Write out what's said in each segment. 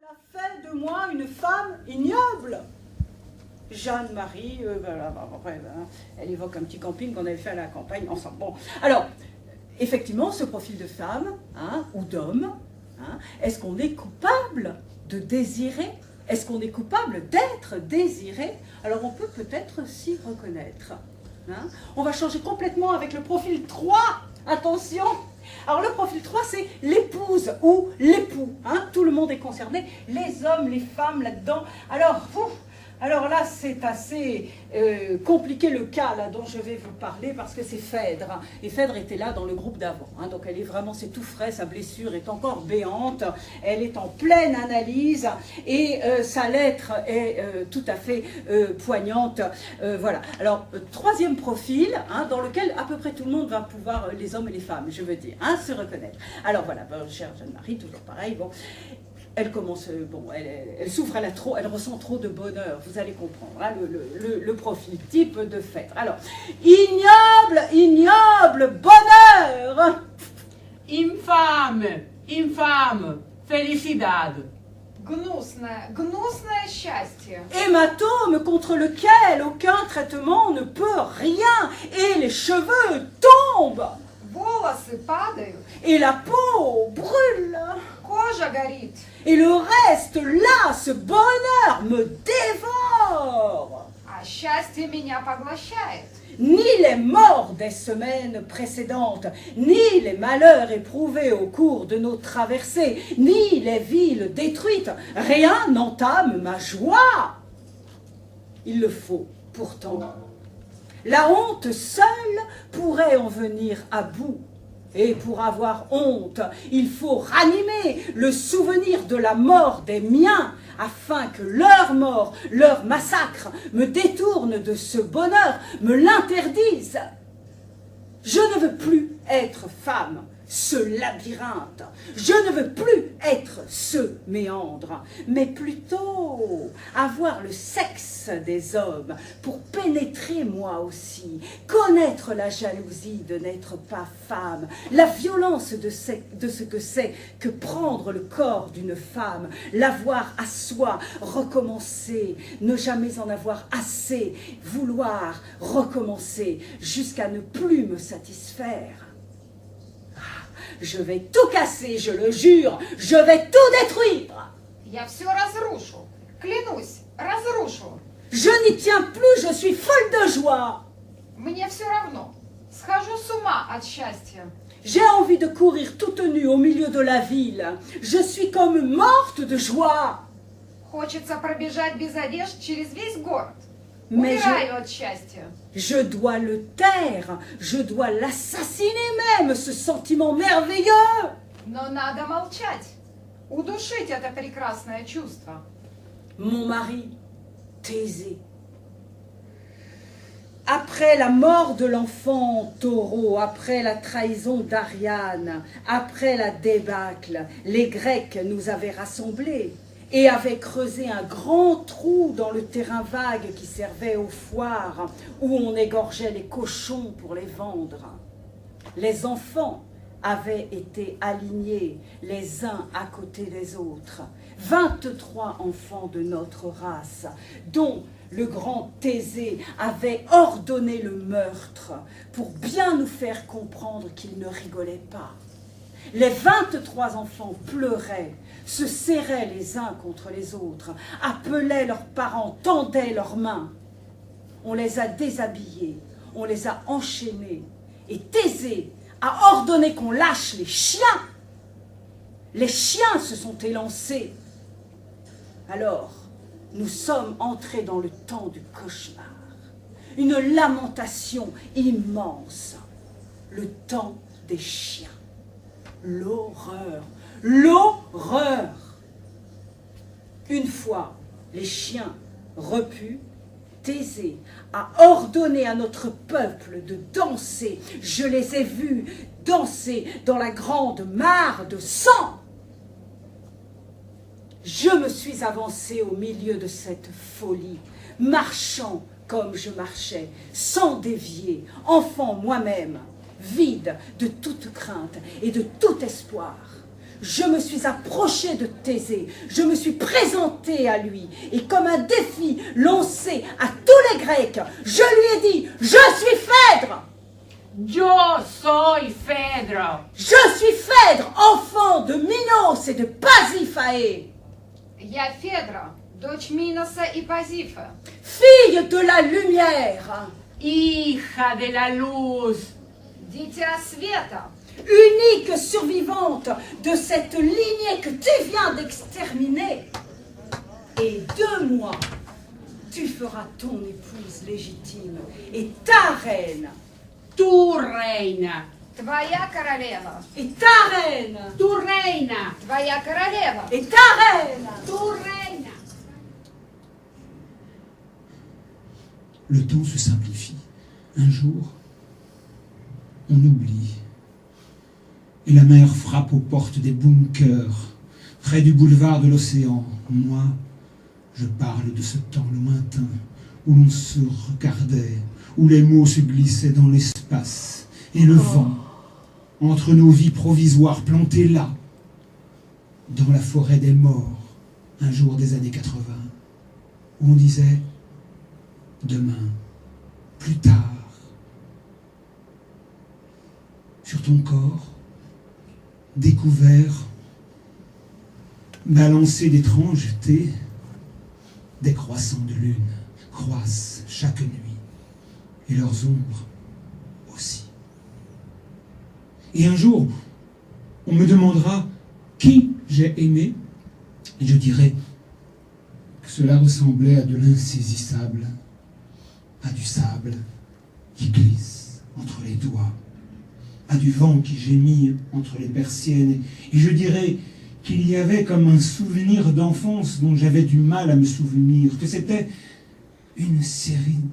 a fait de moi une femme ignoble. Jeanne-Marie, elle évoque un petit camping qu'on avait fait à la campagne ensemble. Bon, alors, effectivement, ce profil de femme ou d'homme, est-ce qu'on est coupable de désirer? Est-ce qu'on est coupable d'être désiré? Alors on peut peut-être s'y reconnaître. On va changer complètement avec le profil 3. Attention! Alors le profil 3, c'est l'épouse ou l'époux. Tout le monde est concerné, les hommes, les femmes là-dedans. Alors là, c'est assez compliqué le cas là, dont je vais vous parler parce que c'est Phèdre. Et Phèdre était là dans le groupe d'avant. Donc elle est vraiment, c'est tout frais, sa blessure est encore béante. Elle est en pleine analyse et sa lettre est tout à fait poignante. Voilà. Alors, troisième profil, dans lequel à peu près tout le monde va pouvoir, les hommes et les femmes, je veux dire, se reconnaître. Alors voilà, chère Jeanne-Marie, toujours pareil, bon. Elle commence, elle souffre, elle ressent trop de bonheur, vous allez comprendre, le profil type de Phèdre. Alors, ignoble bonheur. Infâme, felicidade. Гнусное счастье. Hématome contre lequel aucun traitement ne peut rien, et les cheveux tombent. Волосы падают. Et la peau brûle. Кожа горит. Et le reste, là, ce bonheur me dévore. А счастье меня поглощает. Ni les morts des semaines précédentes, ni les malheurs éprouvés au cours de nos traversées, ni les villes détruites, rien n'entame ma joie. Il le faut, pourtant. La honte seule pourrait en venir à bout. Et pour avoir honte, il faut ranimer le souvenir de la mort des miens, afin que leur mort, leur massacre, me détourne de ce bonheur, me l'interdise. Je ne veux plus être femme, ce labyrinthe. Je ne veux plus être ce méandre, mais plutôt avoir le sexe des hommes pour pénétrer moi aussi, connaître la jalousie de n'être pas femme, la violence de ce que c'est que prendre le corps d'une femme, l'avoir à soi, recommencer, ne jamais en avoir assez, vouloir recommencer jusqu'à ne plus me satisfaire. Je vais tout casser, je le jure, je vais tout détruire. Я все разрушу. Клянусь, разрушу. Je n'y tiens plus, je suis folle de joie. Мне все равно. Схожу с ума от счастья. J'ai envie de courir toute nue au milieu de la ville. Je suis comme morte de joie. Хочется пробежать без одежд через весь город. Mais Умираю от счастья. je dois le taire, je dois l'assassiner même, ce sentiment merveilleux. Но надо молчать. Удушить это прекрасное чувство. Mon mari, Thésée. Après la mort de l'enfant taureau, après la trahison d'Ariane, après la débâcle, les Grecs nous avaient rassemblés et avaient creusé un grand trou dans le terrain vague qui servait aux foires, où on égorgeait les cochons pour les vendre. Les enfants avaient été alignés les uns à côté des autres. 23 enfants de notre race, dont le grand Thésée avait ordonné le meurtre pour bien nous faire comprendre qu'il ne rigolait pas. Les 23 enfants pleuraient, se serraient les uns contre les autres, appelaient leurs parents, tendaient leurs mains. On les a déshabillés, on les a enchaînés, et Thésée a ordonné qu'on lâche les chiens. Les chiens se sont élancés. Alors, nous sommes entrés dans le temps du cauchemar. Une lamentation immense. Le temps des chiens. L'horreur. L'horreur. Une fois les chiens repus, Thésée a ordonné à notre peuple de danser. Je les ai vus danser dans la grande mare de sang. Je me suis avancée au milieu de cette folie, marchant comme je marchais, sans dévier, enfant moi-même, vide de toute crainte et de tout espoir. je me suis approchée de Thésée, je me suis présentée à lui, et comme un défi lancé à tous les Grecs, je lui ai dit, je suis Phèdre! Yo soy Phèdre. Je suis Phèdre, enfant de Minos et de Pasiphae, Я Федра, дочь Миноса и Пазифа, fille de la lumière, Hija de la luz. дитя света, unique survivante de cette lignée que tu viens d'exterminer. Et 2 mois, tu feras ton épouse légitime et ta reine, Tu reina. твоя королева, et ta reine, Tu reina. твоя королева, et ta reine. Tu reina. Le temps se simplifie. Un jour, on oublie. Et la mer frappe aux portes des bunkers, près du boulevard de l'océan. Moi, je parle de ce temps lointain, où l'on se regardait, où les mots se glissaient dans l'espace, et le vent, entre nos vies provisoires plantées là, dans la forêt des morts, un jour des années 80, où on disait « demain, plus tard ». Sur ton corps, découvert, balancé d'étranges thés, des croissants de lune croissent chaque nuit, et leurs ombres aussi. Et un jour, on me demandera qui j'ai aimé, et je dirai que cela ressemblait à de l'insaisissable, à du sable qui glisse entre les doigts, à du vent qui gémit entre les persiennes, et je dirais qu'il y avait comme un souvenir d'enfance dont j'avais du mal à me souvenir, que c'était une série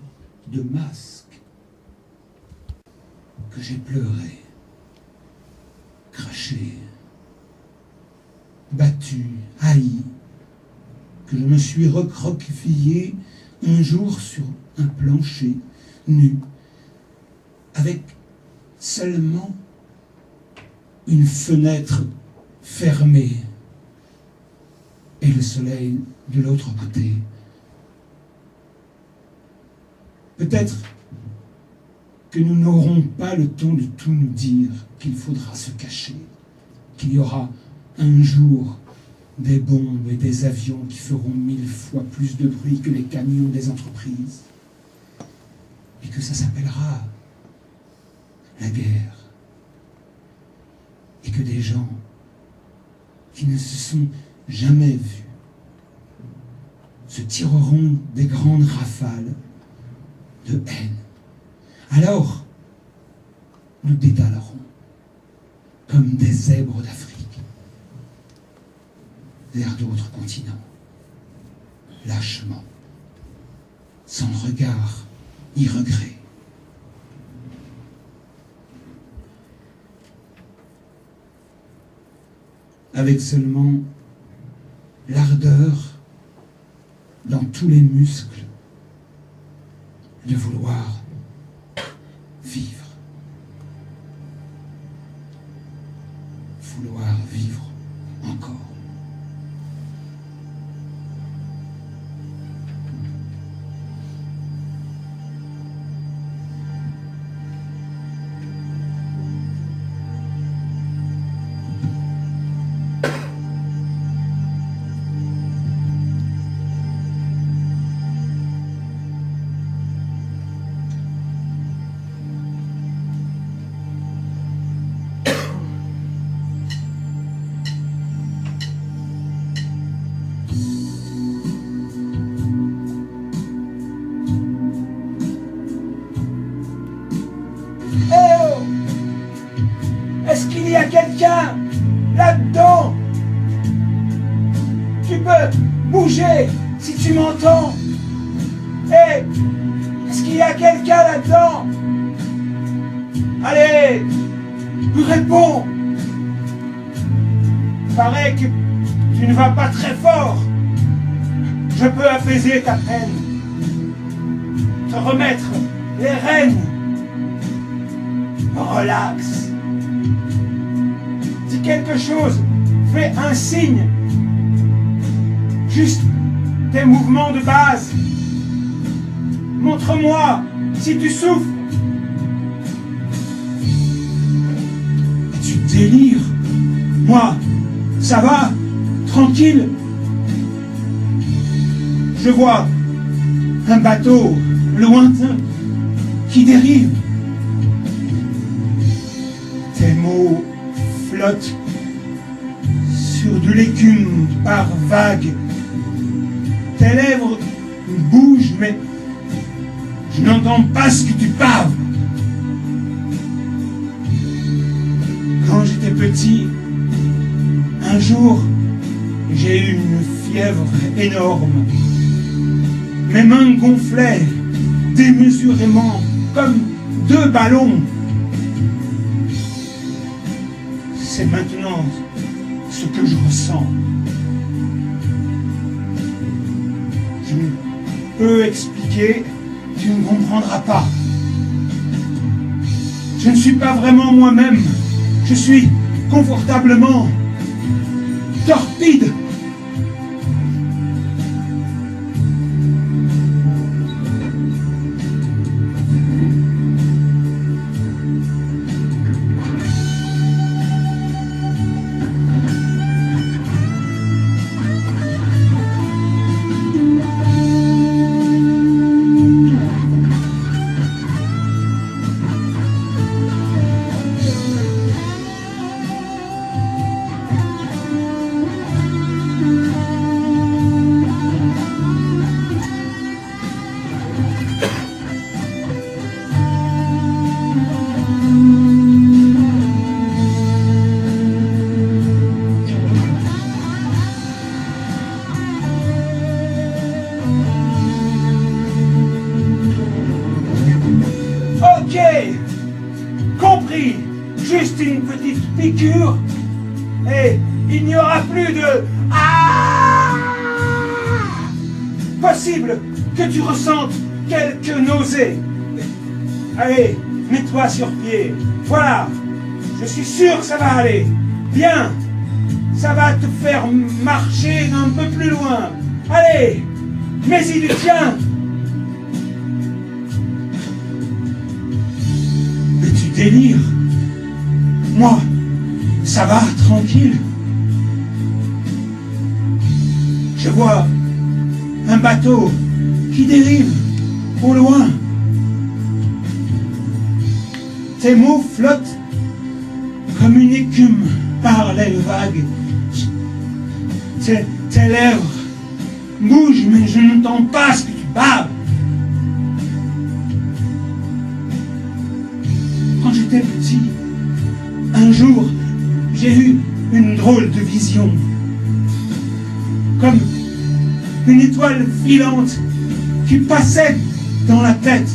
de masques, que j'ai pleuré, craché, battu, haï, que je me suis recroquevillé un jour sur un plancher, nu, avec seulement une fenêtre fermée et le soleil de l'autre côté. Peut-être que nous n'aurons pas le temps de tout nous dire, qu'il faudra se cacher, qu'il y aura un jour des bombes et des avions qui feront 1000 fois plus de bruit que les camions des entreprises, et que ça s'appellera la guerre, et que des gens qui ne se sont jamais vus se tireront des grandes rafales de haine. Alors, nous détalerons comme des zèbres d'Afrique vers d'autres continents, lâchement, sans regard ni regret. Avec seulement l'ardeur dans tous les muscles de vouloir vivre. Vouloir vivre encore. Est-ce qu'il y a quelqu'un là-dedans? Tu peux bouger si tu m'entends. Hé, est-ce qu'il y a quelqu'un là-dedans? Allez, réponds. Paraît que tu ne vas pas très fort. Je peux apaiser ta peine, te remettre les rênes. Relax. Dis quelque chose Fais un signe. Juste tes mouvements de base. Montre-moi si tu souffres. Tu délires. Moi, ça va, tranquille. Je vois un bateau lointain qui dérive. Tes mots flottent sur de l'écume par vagues. Tes lèvres bougent, mais je n'entends pas ce que tu parles. Quand j'étais petit, un jour, j'ai eu une fièvre énorme. Mes mains gonflaient démesurément comme 2 ballons. C'est maintenant ce que je ressens. Je ne peux expliquer, tu ne comprendras pas. Je ne suis pas vraiment moi-même. Je suis confortablement torpide. Ok, compris. Juste une petite piqûre et il n'y aura plus de possible que tu ressentes quelques nausées. Allez, mets-toi sur pied. Voilà, je suis sûr que ça va aller. Bien, ça va te faire marcher un peu plus loin. Allez, mets-y du tien. Mais tu délires. Moi, ça va, tranquille. Je vois un bateau qui dérive au loin. Tes mots flottent comme une écume par les vagues. Tes lèvres bougent, mais je n'entends pas ce que tu parles. Quand j'étais petit, un jour, j'ai eu une drôle de vision. Comme une étoile filante qui passait dans la tête.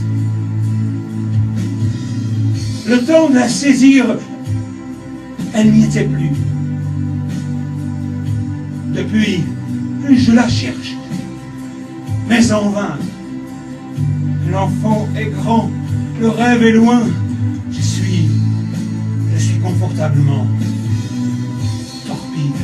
Le temps de la saisir, elle n'y était plus. Depuis, je la cherche, mais en vain. L'enfant est grand, le rêve est loin. Je suis confortablement torpide.